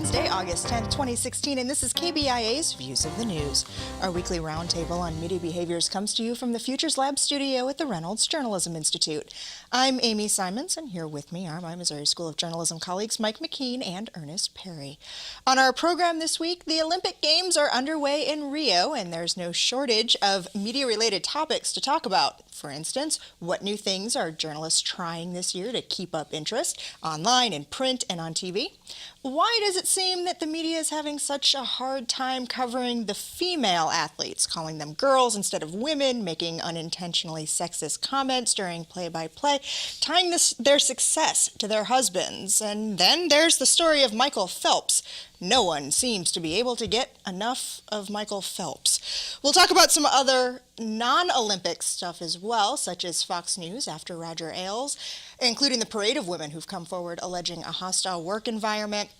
Wednesday, August 10th, 2016, and this is KBIA's Views of the News. Our weekly roundtable on media behaviors comes to you from the Futures Lab studio at the Reynolds Journalism Institute. I'm Amy Simons, and here with me are my Missouri School of Journalism colleagues Mike McKean and Earnest Perry. On our program this week, the Olympic Games are underway in Rio, and there's no shortage of media-related topics to talk about. For instance, what new things are journalists trying this year to keep up interest online, in print, and on TV? Why does it seem that the media is having such a hard time covering the female athletes, calling them girls instead of women, making unintentionally sexist comments during play-by-play, tying their success to their husbands? And then there's the story of Michael Phelps. No one seems to be able to get enough of Michael Phelps. We'll talk about some other non-Olympic stuff as well, such as Fox News after Roger Ailes, including the parade of women who've come forward alleging a hostile work environment,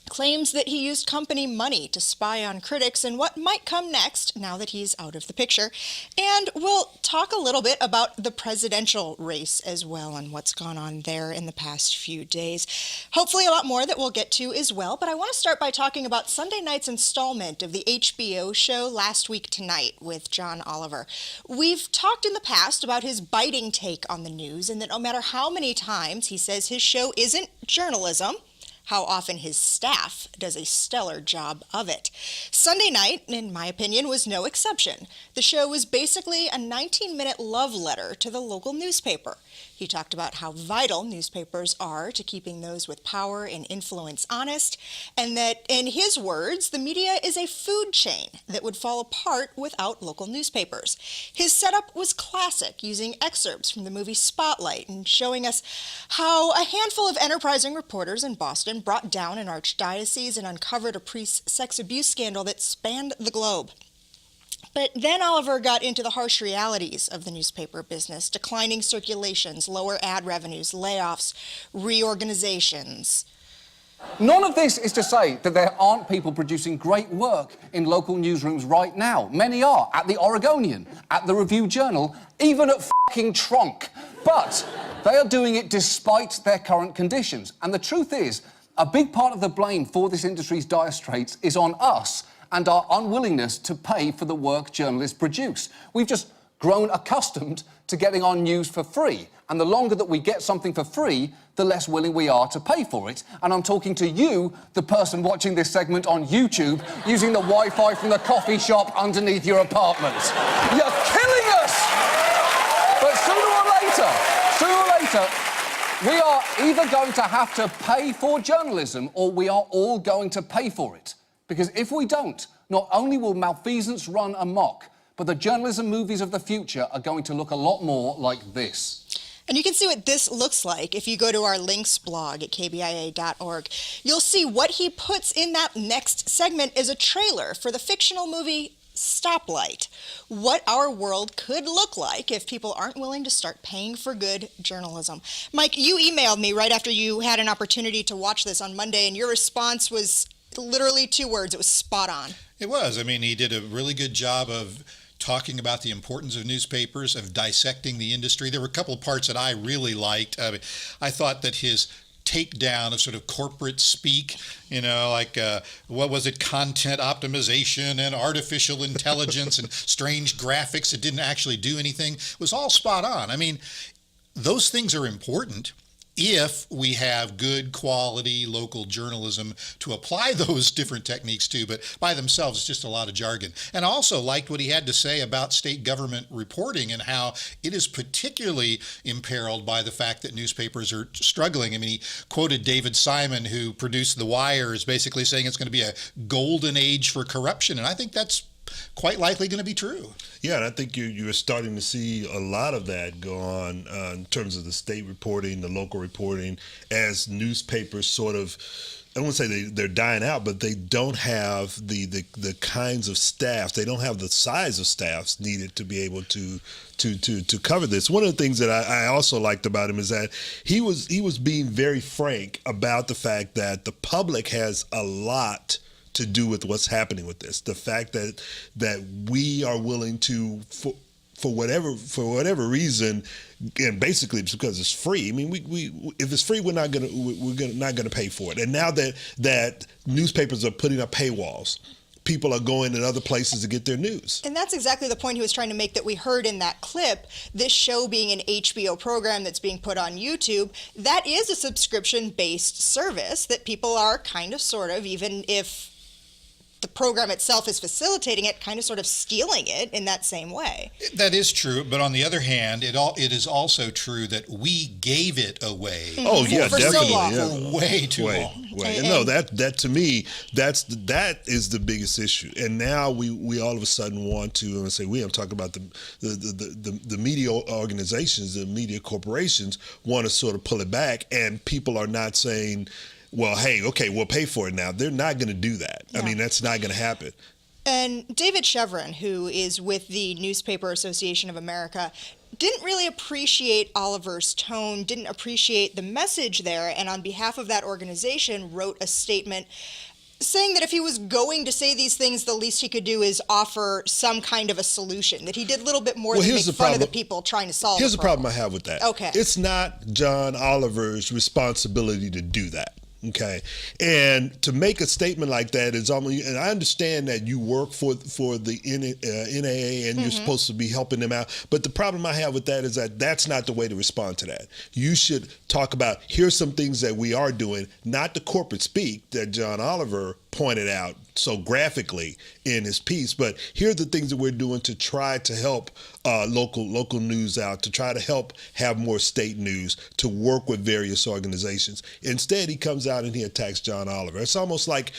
claims that he used company money to spy on critics, and what might come next now that he's out of the picture. And we'll talk a little bit about the presidential race as well and what's gone on there in the past few days. Hopefully a lot more that we'll get to as well, but I want to start by talking about Sunday night's installment of the HBO show Last Week Tonight with John Oliver. We've talked in the past about his biting take on the news, and that no matter how many times he says his show isn't journalism, how often his staff does a stellar job of it. Sunday night, in my opinion, was no exception. The show was basically a 19-minute love letter to the local newspaper. He talked about how vital newspapers are to keeping those with power and influence honest, and that, in his words, the media is a food chain that would fall apart without local newspapers. His setup was classic, using excerpts from the movie Spotlight and showing us how a handful of enterprising reporters in Boston brought down an archdiocese and uncovered a priest's sex abuse scandal that spanned the globe. But then Oliver got into the harsh realities of the newspaper business: declining circulations, lower ad revenues, layoffs, reorganizations. None of this is to say that there aren't people producing great work in local newsrooms right now. Many are, at the Oregonian, at the Review-Journal, even at fucking Trunk. But they are doing it despite their current conditions. And the truth is, a big part of the blame for this industry's dire straits is on us and our unwillingness to pay for the work journalists produce. We've just grown accustomed to getting our news for free. And the longer that we get something for free, the less willing we are to pay for it. And I'm talking to you, the person watching this segment on YouTube, using the Wi-Fi from the coffee shop underneath your apartment. You're killing us! But sooner or later, we are either going to have to pay for journalism, or we are all going to pay for it. Because if we don't, not only will malfeasance run amok, but the journalism movies of the future are going to look a lot more like this. And you can see what this looks like if you go to our links blog at KBIA.org. You'll see what he puts in that next segment is a trailer for the fictional movie Stoplight, what our world could look like if people aren't willing to start paying for good journalism. Mike, you emailed me right after you had an opportunity to watch this on Monday, and your response was literally 2 words. It was spot on. It was. I mean, he did a really good job of talking about the importance of newspapers, of dissecting the industry. There were a couple of parts that I really liked. I thought that his takedown of sort of corporate speak, like what was it, content optimization and artificial intelligence and strange graphics that didn't actually do anything, was all spot on. I mean, those things are important if we have good quality local journalism to apply those different techniques to, but by themselves it's just a lot of jargon. And I also liked what he had to say about state government reporting and how it is particularly imperiled by the fact that newspapers are struggling. I mean, he quoted David Simon, who produced The Wire, as basically saying it's going to be a golden age for corruption, and I think that's quite likely going to be true. Yeah, and I think you're starting to see a lot of that go on in terms of the state reporting, the local reporting, as newspapers sort of, I won't say they're dying out, but they don't have the kinds of staff, they don't have the size of staffs needed to be able to cover this. One of the things that I also liked about him is that he was being very frank about the fact that the public has a lot to do with what's happening with this. The fact that we are willing to for whatever reason, and basically it's because it's free. I mean, we if it's free, we're not gonna pay for it. And now that newspapers are putting up paywalls, people are going in other places to get their news. And that's exactly the point he was trying to make that we heard in that clip. This show being an HBO program that's being put on YouTube, that is a subscription-based service that people are kind of, sort of, even if the program itself is facilitating it, kind of sort of stealing it in that same way. That is true, but on the other hand, it is also true that we gave it away. Oh yeah, for definitely. So long. Yeah. For way too long. And no, that to me, that is the biggest issue. And now we all of a sudden want to, and I say I'm talking about the media organizations, the media corporations want to sort of pull it back, and people are not saying, well, hey, okay, we'll pay for it now. They're not going to do that. Yeah. I mean, that's not going to happen. And David Chevron, who is with the Newspaper Association of America, didn't really appreciate Oliver's tone, didn't appreciate the message there, and on behalf of that organization wrote a statement saying that if he was going to say these things, the least he could do is offer some kind of a solution, that he did a little bit more than make fun of the people trying to solve it. Here's the problem I have with that. Okay. It's not John Oliver's responsibility to do that. Okay, and to make a statement like that is almost, and I understand that you work for the NAA and you're supposed to be helping them out, but the problem I have with that is that that's not the way to respond to that. You should talk about, here's some things that we are doing, not the corporate speak that John Oliver pointed out so graphically in his piece, but here are the things that we're doing to try to help local news out, to try to help have more state news, to work with various organizations. Instead, he comes out and he attacks John Oliver. It's almost like,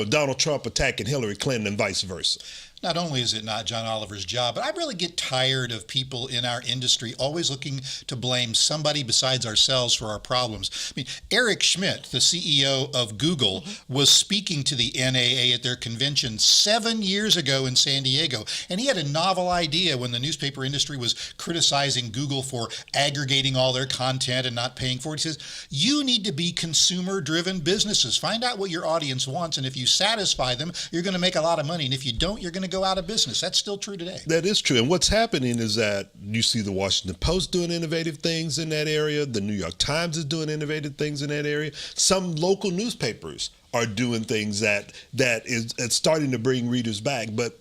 Donald Trump attacking Hillary Clinton and vice versa. Not only is it not John Oliver's job, but I really get tired of people in our industry always looking to blame somebody besides ourselves for our problems. I mean, Eric Schmidt, the CEO of Google, was speaking to the NAA at their convention 7 years ago in San Diego, and he had a novel idea when the newspaper industry was criticizing Google for aggregating all their content and not paying for it. He says, you need to be consumer-driven businesses. Find out what your audience wants, and if you satisfy them, you're going to make a lot of money, and if you don't, you're going to go out of business. That's still true today. That is true. And what's happening is that you see the Washington Post doing innovative things in that area. The New York Times is doing innovative things in that area. Some local newspapers are doing things that is starting to bring readers back. But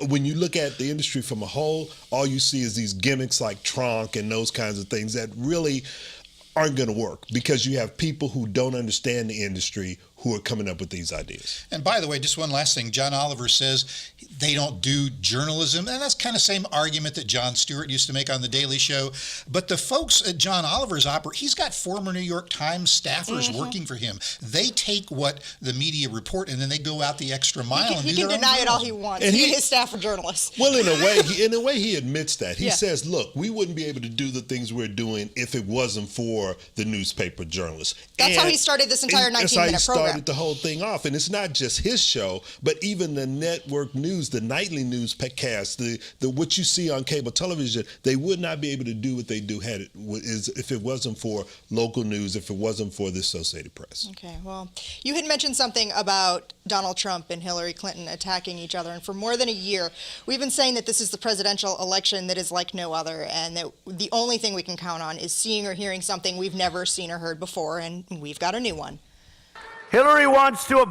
when you look at the industry from a whole, all you see is these gimmicks like Trunk and those kinds of things that really aren't going to work because you have people who don't understand the industry who are coming up with these ideas. And by the way, just one last thing. John Oliver says they don't do journalism, and that's kind of the same argument that Jon Stewart used to make on The Daily Show. But the folks at John Oliver's opera, he's got former New York Times staffers working for him. They take what the media report and then they go out the extra mile and do their own He can deny it all he journalism. wants. And He and his staff are journalists. Well, in a way, he admits that. He says, look, we wouldn't be able to do the things we're doing if it wasn't for the newspaper journalists. That's how he started this entire 19-minute program. That's how he started the whole thing off. And it's not just his show, but even the network news, the nightly newscast, the what you see on cable television, they would not be able to do what they do if it wasn't for local news, if it wasn't for the Associated Press. Okay, well, you had mentioned something about Donald Trump and Hillary Clinton attacking each other, and for more than a year, we've been saying that this is the presidential election that is like no other, and that the only thing we can count on is seeing or hearing something we've never seen or heard before, and we've got a new one. Hillary wants to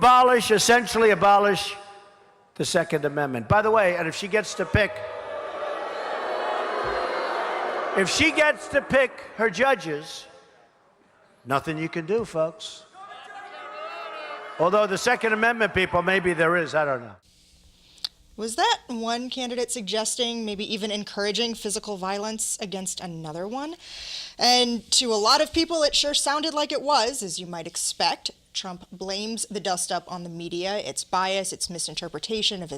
essentially abolish the Second Amendment. By the way, and if she gets to pick her judges, nothing you can do, folks. Although the Second Amendment people, maybe there is, I don't know. Was that one candidate suggesting, maybe even encouraging physical violence against another one? And to a lot of people, it sure sounded like it was, as you might expect. Trump blames the dust-up on the media, its bias, its misinterpretation of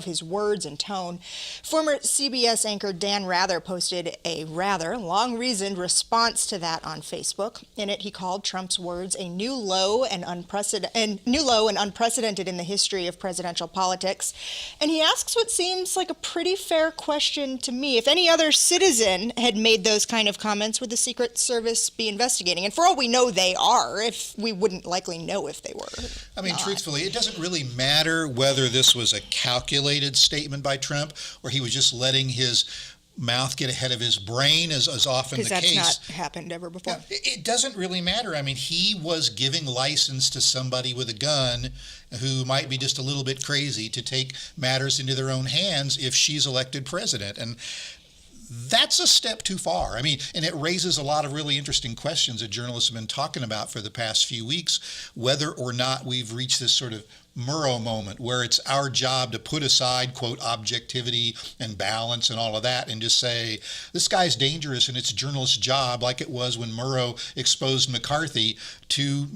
his words and tone. Former CBS anchor Dan Rather posted a rather long-reasoned response to that on Facebook. In it, he called Trump's words a new low and unprecedented in the history of presidential politics. And he asks what seems like a pretty fair question to me. If any other citizen had made those kind of comments, would the Secret Service be investigating? And for all we know, they are, if we wouldn't likely know if they were. I mean, truthfully, it doesn't really matter whether this was a calculated statement by Trump or he was just letting his mouth get ahead of his brain, as often the Because case. that's not happened ever before. It doesn't really matter. I mean, he was giving license to somebody with a gun who might be just a little bit crazy to take matters into their own hands if she's elected president. And that's a step too far. I mean, and it raises a lot of really interesting questions that journalists have been talking about for the past few weeks, whether or not we've reached this sort of Merrow moment where it's our job to put aside, quote, objectivity and balance and all of that and just say, this guy's dangerous and it's a journalist's job, like it was when Merrow exposed McCarthy, to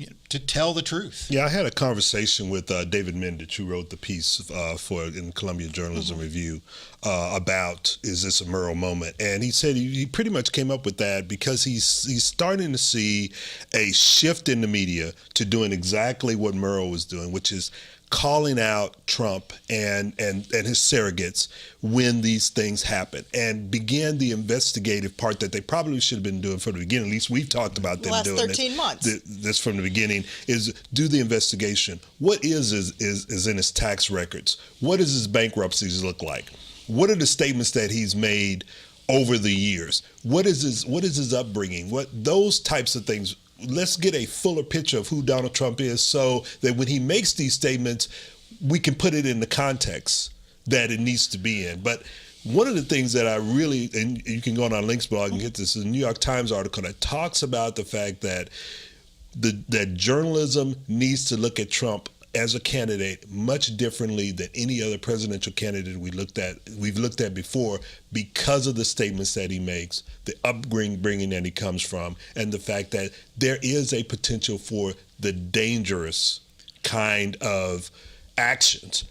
tell the truth. Yeah, I had a conversation with David Mendich, who wrote the piece in Columbia Journalism Review about, is this a Merrow moment? And he said he pretty much came up with that because he's starting to see a shift in the media to doing exactly what Merrow was doing, which is calling out Trump and his surrogates when these things happen, and begin the investigative part that they probably should have been doing from the beginning. At least we've talked about them Last doing 13 months. this from the beginning, is do the investigation. What is in his tax records? What does his bankruptcies look like? What are the statements that he's made over the years? What is his upbringing? What those types of things. Let's get a fuller picture of who Donald Trump is so that when he makes these statements, we can put it in the context that it needs to be in. But one of the things that I really, and you can go on our links blog and get this, is a New York Times article that talks about the fact that that journalism needs to look at Trump as a candidate much differently than any other presidential candidate we've looked at before, because of the statements that he makes, the upbringing that he comes from, and the fact that there is a potential for the dangerous kind of actions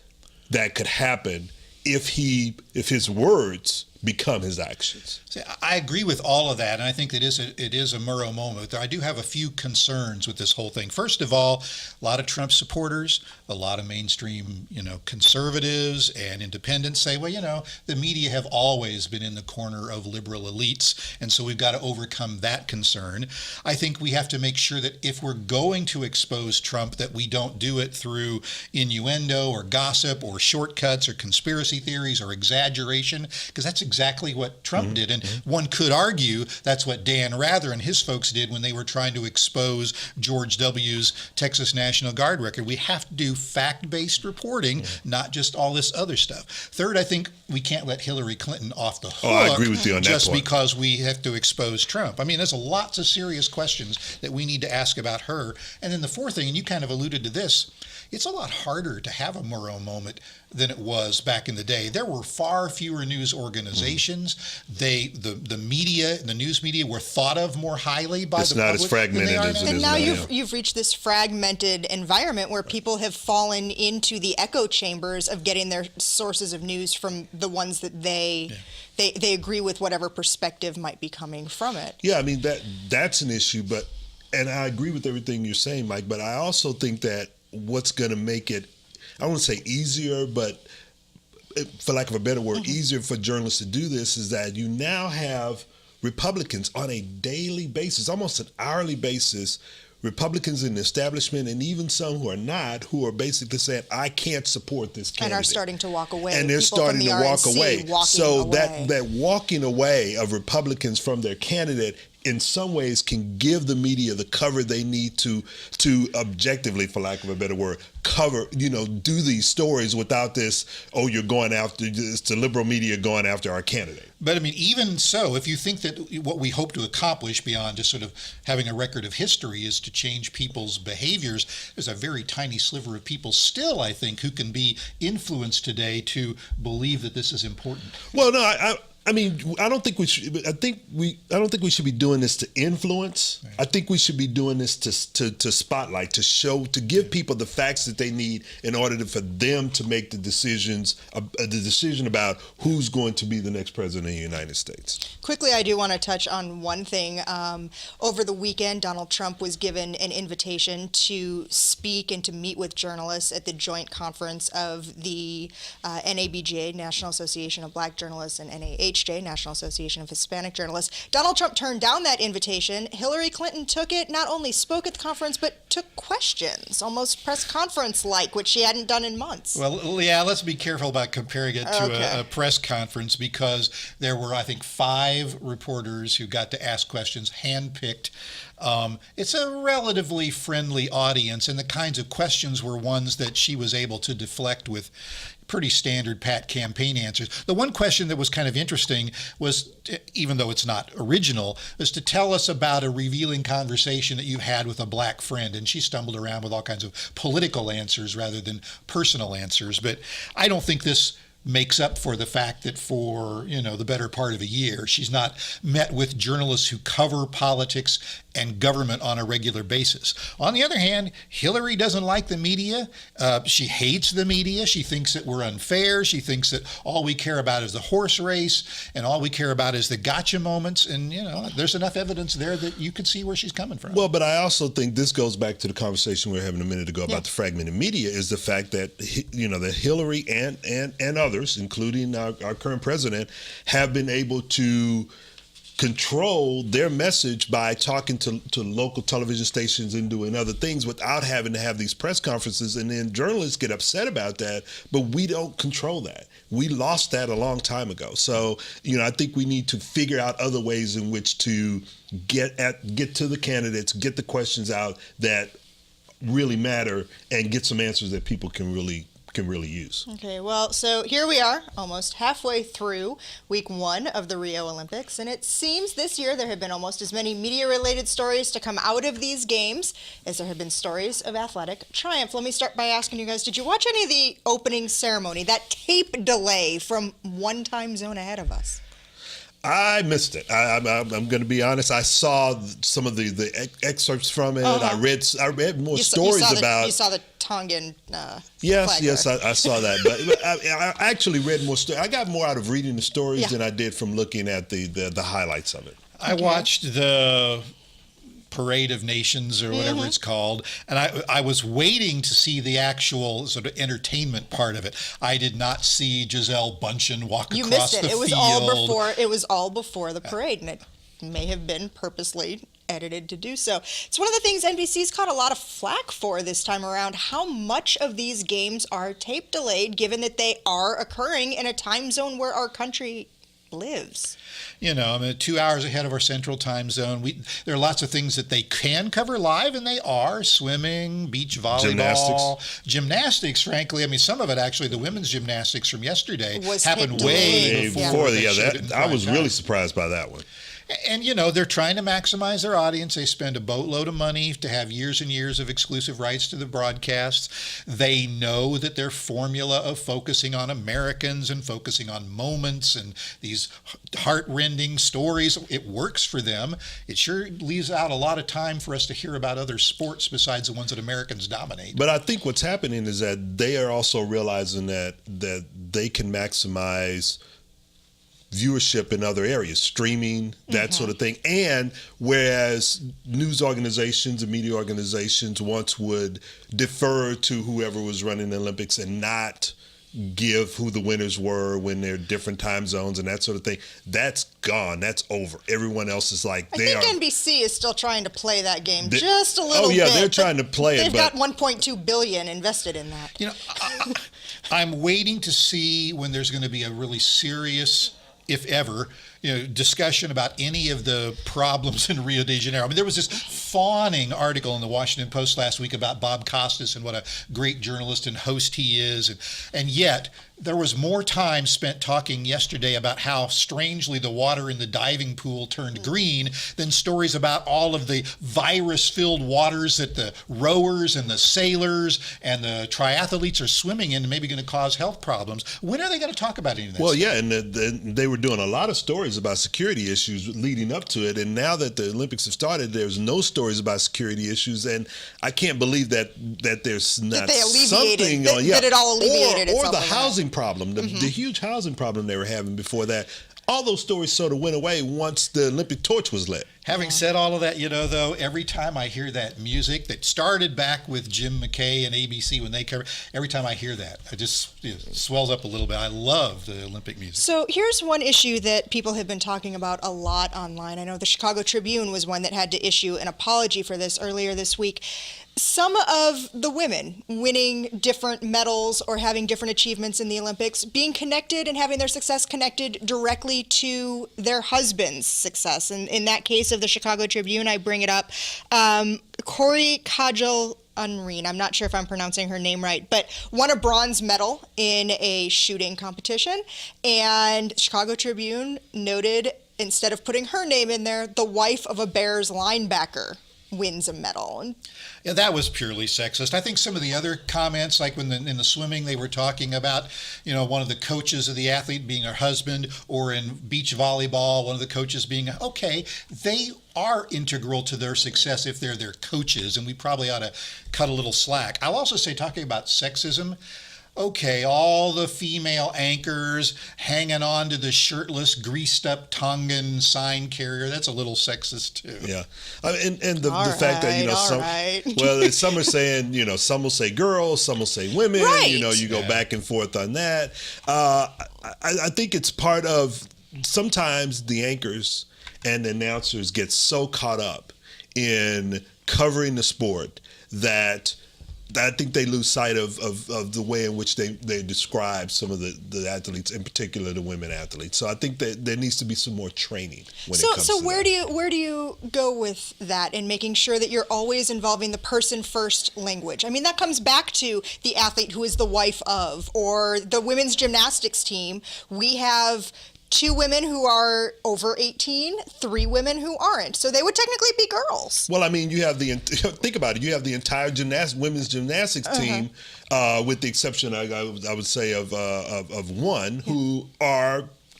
that could happen if his words become his actions. See, I agree with all of that, and I think that it is a Merrow moment. I do have a few concerns with this whole thing. First of all, a lot of Trump supporters, a lot of mainstream, conservatives and independents say, well, the media have always been in the corner of liberal elites, and so we've got to overcome that concern. I think we have to make sure that if we're going to expose Trump, that we don't do it through innuendo or gossip or shortcuts or conspiracy theories or exaggeration, because that's exactly what Trump did. And one could argue that's what Dan Rather and his folks did when they were trying to expose George W.'s Texas National Guard record. We have to do fact-based reporting, not just all this other stuff. Third, I think we can't let Hillary Clinton off the hook I agree with you on that just point. because we have to expose Trump. I mean, there's lots of serious questions that we need to ask about her. And then the fourth thing, and you kind of alluded to this, it's a lot harder to have a Merrow moment than it was back in the day. There were far fewer news organizations. The media, the news media, were thought of more highly by the public. It's not as fragmented as it And is now now. you've reached this fragmented environment where people have fallen into the echo chambers of getting their sources of news from the ones that they agree with, whatever perspective might be coming from it. Yeah, I mean that's an issue, and I agree with everything you're saying, Mike, but I also think that what's going to make it, I won't say easier, but for lack of a better word, easier for journalists to do this, is that you now have Republicans on a daily basis, almost an hourly basis, Republicans in the establishment and even some who are not, who are basically saying, I can't support this candidate. And are starting to walk away. And they're People starting from to the walk RNC away. walking So away. that walking away of Republicans from their candidate in some ways can give the media the cover they need to objectively, for lack of a better word, cover, do these stories without this, you're going after, it's the liberal media going after our candidate. But I mean, even so, if you think that what we hope to accomplish beyond just sort of having a record of history is to change people's behaviors, there's a very tiny sliver of people still, I think, who can be influenced today to believe that this is important. Well, no, I mean, I don't think we should. I don't think we should be doing this to influence. Right. I think we should be doing this to spotlight, to show, to give people the facts that they need in order for them to make the decision about who's going to be the next president of the United States. Quickly, I do want to touch on one thing. Over the weekend, Donald Trump was given an invitation to speak and to meet with journalists at the joint conference of the NABJ, National Association of Black Journalists, and NAH NAHJ, National Association of Hispanic Journalists. Donald Trump turned down that invitation. Hillary Clinton took it, not only spoke at the conference, but took questions, almost press conference-like, which she hadn't done in months. Well, yeah, let's be careful about comparing it to a press conference, because there were, I think, 5 reporters who got to ask questions, handpicked. It's a relatively friendly audience, and the kinds of questions were ones that she was able to deflect with pretty standard pat campaign answers. The one question that was kind of interesting was, even though it's not original, was to tell us about a revealing conversation that you had with a black friend, and she stumbled around with all kinds of political answers rather than personal answers. But I don't think this makes up for the fact that for, the better part of a year, she's not met with journalists who cover politics and government on a regular basis. On the other hand, Hillary doesn't like the media. She hates the media. She thinks that we're unfair. She thinks that all we care about is the horse race, and all we care about is the gotcha moments. And, there's enough evidence there that you can see where she's coming from. Well, but I also think this goes back to the conversation we were having a minute ago about the fragmented media, is the fact that, that Hillary and others, including our current president, have been able to control their message by talking to local television stations and doing other things without having to have these press conferences. And then journalists get upset about that, but we don't control that. We lost that a long time ago. So, I think we need to figure out other ways in which to get to the candidates, get the questions out that really matter, and get some answers that people can really use. Okay, well, so here we are, almost halfway through week 1 of the Rio Olympics, and it seems this year there have been almost as many media-related stories to come out of these games as there have been stories of athletic triumph. Let me start by asking you guys, did you watch any of the opening ceremony, that tape delay from one time zone ahead of us? I missed it. I'm going to be honest. I saw some of the excerpts from it. I read more stories about. You saw the Tongan. Yes, I saw that. But I actually read more stories. I got more out of reading the stories than I did from looking at the highlights of it. I watched the Parade of Nations, or whatever it's called, and I was waiting to see the actual sort of entertainment part of it. I did not see Gisele Bundchen walk you across missed it. the field. It was all before the parade, and it may have been purposely edited to do so. It's one of the things NBC's caught a lot of flack for this time around, how much of these games are tape delayed, given that they are occurring in a time zone where our country lives. 2 hours ahead of our central time zone. There are lots of things that they can cover live, and they are: swimming, beach volleyball, gymnastics. Frankly, some of it actually, the women's gymnastics from yesterday happened way before. I was really surprised by that one. And, they're trying to maximize their audience. They spend a boatload of money to have years and years of exclusive rights to the broadcasts. They know that their formula of focusing on Americans and focusing on moments and these heart-rending stories, it works for them. It sure leaves out a lot of time for us to hear about other sports besides the ones that Americans dominate. But I think what's happening is that they are also realizing that they can maximize viewership in other areas, streaming, that sort of thing. And whereas news organizations and media organizations once would defer to whoever was running the Olympics and not give who the winners were when they're different time zones and that sort of thing, that's gone. That's over. Everyone else is like, I think NBC is still trying to play that game just a little bit. Oh, yeah, they're trying to play it. They've got $1.2 billion invested in that. I'm waiting to see when there's going to be a really serious, if ever, discussion about any of the problems in Rio de Janeiro. There was this fawning article in the Washington Post last week about Bob Costas and what a great journalist and host he is. And yet, there was more time spent talking yesterday about how strangely the water in the diving pool turned green than stories about all of the virus-filled waters that the rowers and the sailors and the triathletes are swimming in and maybe going to cause health problems. When are they going to talk about any of this? Well, yeah, and they were doing a lot of stories about security issues leading up to it, and now that the Olympics have started, there's no stories about security issues, and I can't believe that there's not something that it all alleviated or the housing problem, the huge housing problem they were having before that. all those stories sort of went away once the Olympic torch was lit. Having said all of that, though, every time I hear that music that started back with Jim McKay and ABC when they covered, every time I hear that, it just swells up a little bit. I love the Olympic music. So here's one issue that people have been talking about a lot online. I know the Chicago Tribune was one that had to issue an apology for this earlier this week. Some of the women winning different medals or having different achievements in the Olympics being connected and having their success connected directly to their husband's success. And in that case of the Chicago Tribune, I bring it up. Corey Kajal Unreen, I'm not sure if I'm pronouncing her name right, but won a bronze medal in a shooting competition. And Chicago Tribune noted, instead of putting her name in there, the wife of a Bears linebacker wins a medal. Yeah, that was purely sexist. I think some of the other comments, like when in the swimming they were talking about, one of the coaches of the athlete being her husband, or in beach volleyball, one of the coaches being, okay, they are integral to their success if they're their coaches, and we probably ought to cut a little slack. I'll also say, talking about sexism, okay, all the female anchors hanging on to the shirtless, greased-up Tongan sign carrier, that's a little sexist, too. Yeah. And the fact that, some are saying, some will say girls, some will say women, right. You go back and forth on that. I think it's part of, sometimes the anchors and the announcers get so caught up in covering the sport that I think they lose sight of the way in which they describe some of the athletes, in particular the women athletes. So I think that there needs to be some more training when it comes to that. where do you go with that in making sure that you're always involving the person first language? I mean, that comes back to the athlete who is the wife of, or the women's gymnastics team. We have 2 women who are over 18, 3 women who aren't. So they would technically be girls. Well, I mean, think about it. You have the entire women's gymnastics team, with the exception, I would say, of one who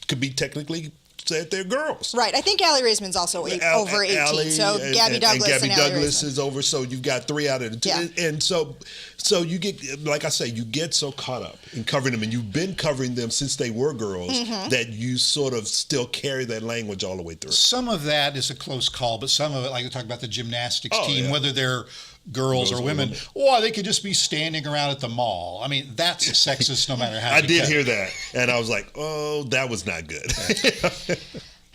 could be technically said they're girls. Right. I think Allie Raisman's also over 18. So Gabby Douglas and Gabby Allie Douglas Raisman is over. So you've got 3 out of the 2. Yeah. And so you get, like I say, you get so caught up in covering them, and you've been covering them since they were girls, that you sort of still carry that language all the way through. Some of that is a close call, but some of it, like we talk about the gymnastics team, whether they're girls or women, or they could just be standing around at the mall. I mean, that's sexist no matter how. I did hear that, and I was like, oh, that was not good.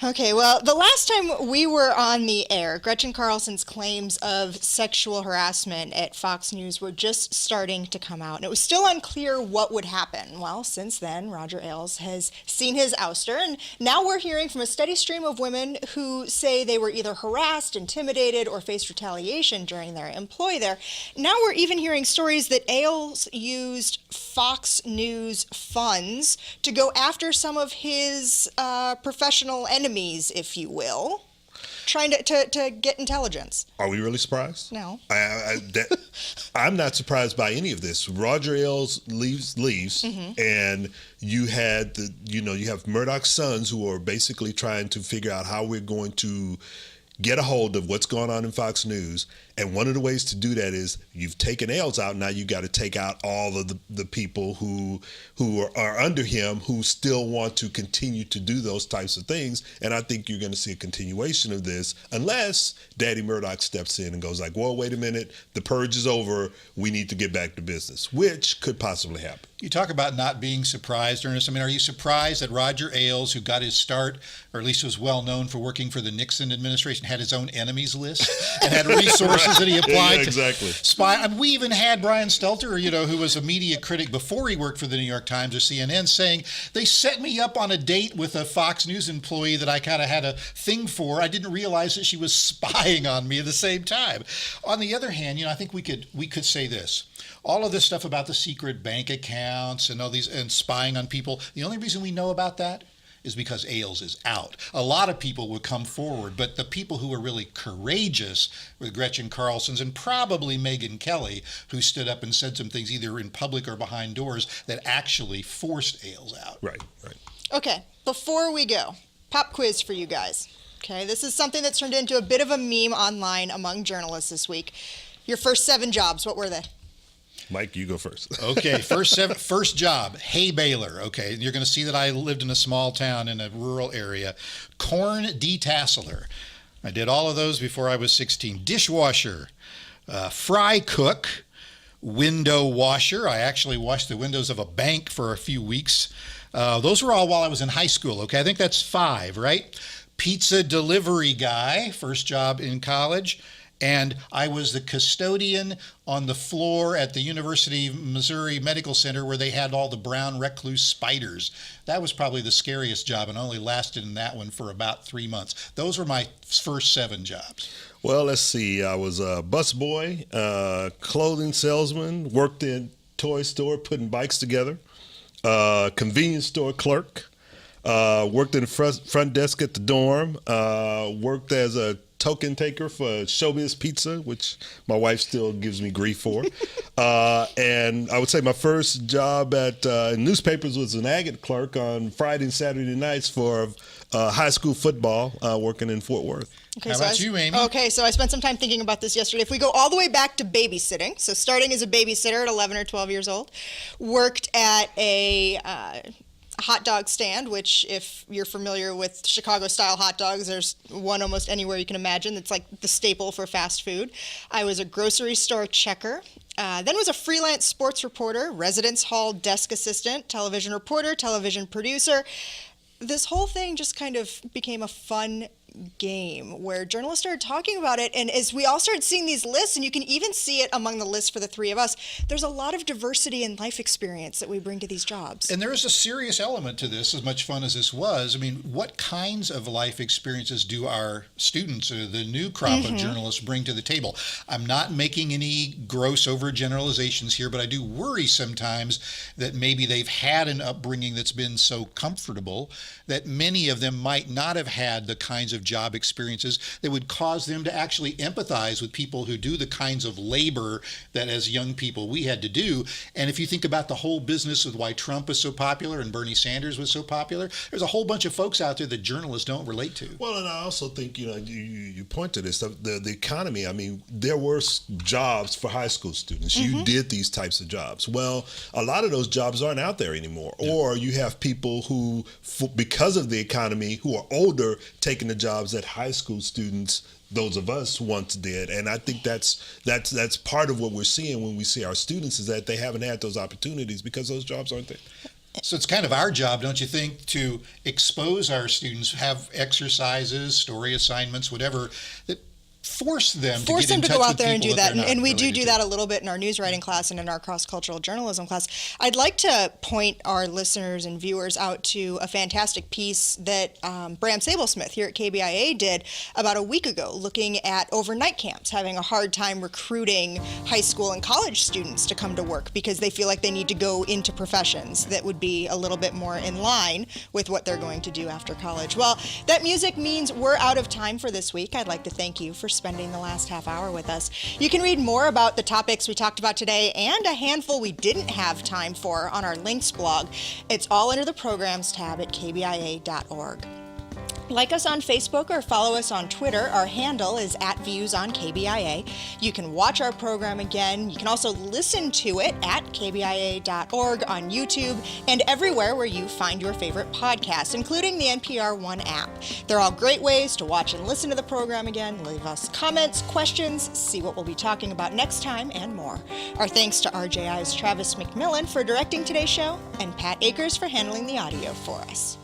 Okay, well, the last time we were on the air, Gretchen Carlson's claims of sexual harassment at Fox News were just starting to come out, and it was still unclear what would happen. Well, since then, Roger Ailes has seen his ouster, and now we're hearing from a steady stream of women who say they were either harassed, intimidated, or faced retaliation during their employ there. Now we're even hearing stories that Ailes used Fox News funds to go after some of his professional enemies, if you will, trying to get intelligence. Are we really surprised? No. I'm not surprised by any of this. Roger Ailes leaves, and you have Murdoch's sons who are basically trying to figure out how we're going to get a hold of what's going on in Fox News. And one of the ways to do that is you've taken Ailes out. Now you got to take out all of the people who are under him who still want to continue to do those types of things. And I think you're going to see a continuation of this unless Daddy Murdoch steps in and goes like, well, wait a minute, the purge is over. We need to get back to business, which could possibly happen. You talk about not being surprised, Ernest. I mean, are you surprised that Roger Ailes, who got his start, or at least was well known for working for the Nixon administration, had his own enemies list and had resources that he applied to spy? I mean, we even had Brian Stelter, who was a media critic before he worked for the New York Times or CNN, saying they set me up on a date with a Fox News employee that I kind of had a thing for. I didn't realize that she was spying on me at the same time. On the other hand, I think we could say this. All of this stuff about the secret bank accounts and all these and spying on people, the only reason we know about that is because Ailes is out. A lot of people would come forward, but the people who were really courageous were Gretchen Carlson's and probably Megyn Kelly, who stood up and said some things either in public or behind doors that actually forced Ailes out. Right. Okay, before we go, pop quiz for you guys. Okay, this is something that's turned into a bit of a meme online among journalists this week. Your first 7 jobs, what were they? Mike, you go first. Okay, first job, hay baler. Okay, you're going to see that I lived in a small town in a rural area. Corn detasseler. I did all of those before I was 16. Dishwasher, fry cook, window washer. I actually washed the windows of a bank for a few weeks. Those were all while I was in high school. Okay, I think that's 5, right? Pizza delivery guy, first job in college. And I was the custodian on the floor at the News.Missouri Medical Center where they had all the brown recluse spiders. That was probably the scariest job, and I only lasted in that one for about 3 months. Those were my first 7 jobs. Well, let's see. I was a busboy, clothing salesman, worked in toy store putting bikes together, convenience store clerk, worked in the front desk at the dorm, worked as a token taker for Showbiz Pizza, which my wife still gives me grief for. And I would say my first job at newspapers was an agate clerk on Friday and Saturday nights for high school football, working in Fort Worth. Okay, How about you, Amy? Okay, so I spent some time thinking about this yesterday. If we go all the way back to babysitting, so starting as a babysitter at 11 or 12 years old, worked at a hot dog stand, which if you're familiar with Chicago-style hot dogs, there's one almost anywhere you can imagine. It's like the staple for fast food. I was a grocery store checker. Then was a freelance sports reporter, residence hall desk assistant, television reporter, television producer. This whole thing just kind of became a fun game where journalists started talking about it, and as we all started seeing these lists, and you can even see it among the lists for the 3 of us, there's a lot of diversity in life experience that we bring to these jobs. And there is a serious element to this, as much fun as this was. I mean, what kinds of life experiences do our students, or the new crop of journalists, bring to the table? I'm not making any gross overgeneralizations here, but I do worry sometimes that maybe they've had an upbringing that's been so comfortable that many of them might not have had the kinds of job experiences that would cause them to actually empathize with people who do the kinds of labor that as young people we had to do. And if you think about the whole business of why Trump was so popular and Bernie Sanders was so popular, there's a whole bunch of folks out there that journalists don't relate to. Well, and I also think, you point to this, the economy. I mean, there were jobs for high school students. You did these types of jobs. Well, a lot of those jobs aren't out there anymore. Yeah. Or you have people who, because of the economy, who are older, taking the jobs that high school students, those of us, once did. And I think that's part of what we're seeing when we see our students, is that they haven't had those opportunities because those jobs aren't there. So it's kind of our job, don't you think, to expose our students, have exercises, story assignments, whatever, that force them to go out there and do that. And we do that a little bit in our news writing class and in our cross-cultural journalism class. I'd like to point our listeners and viewers out to a fantastic piece that Bram Sablesmith here at KBIA did about a week ago, looking at overnight camps, having a hard time recruiting high school and college students to come to work because they feel like they need to go into professions that would be a little bit more in line with what they're going to do after college. Well, that music means we're out of time for this week. I'd like to thank you for spending the last half hour with us. You can read more about the topics we talked about today and a handful we didn't have time for on our links blog. It's all under the programs tab at kbia.org. Like us on Facebook or follow us on Twitter. Our handle is @ViewsOnKBIA. You can watch our program again. You can also listen to it at kbia.org, on YouTube, and everywhere where you find your favorite podcasts, including the NPR One app. They're all great ways to watch and listen to the program again, leave us comments, questions, see what we'll be talking about next time, and more. Our thanks to RJI's Travis McMillan for directing today's show, and Pat Akers for handling the audio for us.